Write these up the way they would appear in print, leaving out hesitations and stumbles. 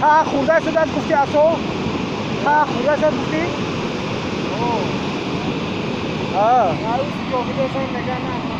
تا خورده شده گفتی اصلا تا خورده شد گفتی عروس جاگی داشتن نگه نه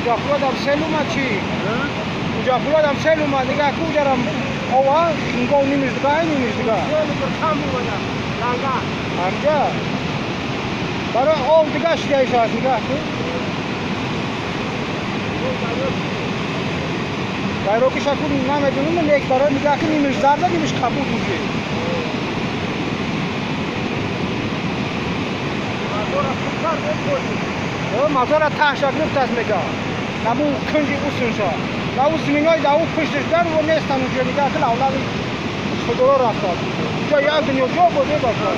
کجا خودم سیل اومد چی؟ کجا خودم سیل اومد دیگه کجا رم آوا اینگاه نیمیز دیگه نیمیز دیگه کم اومدم لنگه همجا برای آب دیگه شده شد دیگه برای که شکل نمیدونم لیک برای نگاه که نیمیز زرده نیمیز کبود میشه موتور ته شکل دست میگه نبو کنجی اوسون شد نبو زمینای داو پشتش در و نیستن اونجا نگاه که لاولای خودرو رفتاد اینجا یک دنیا جا بوده باشه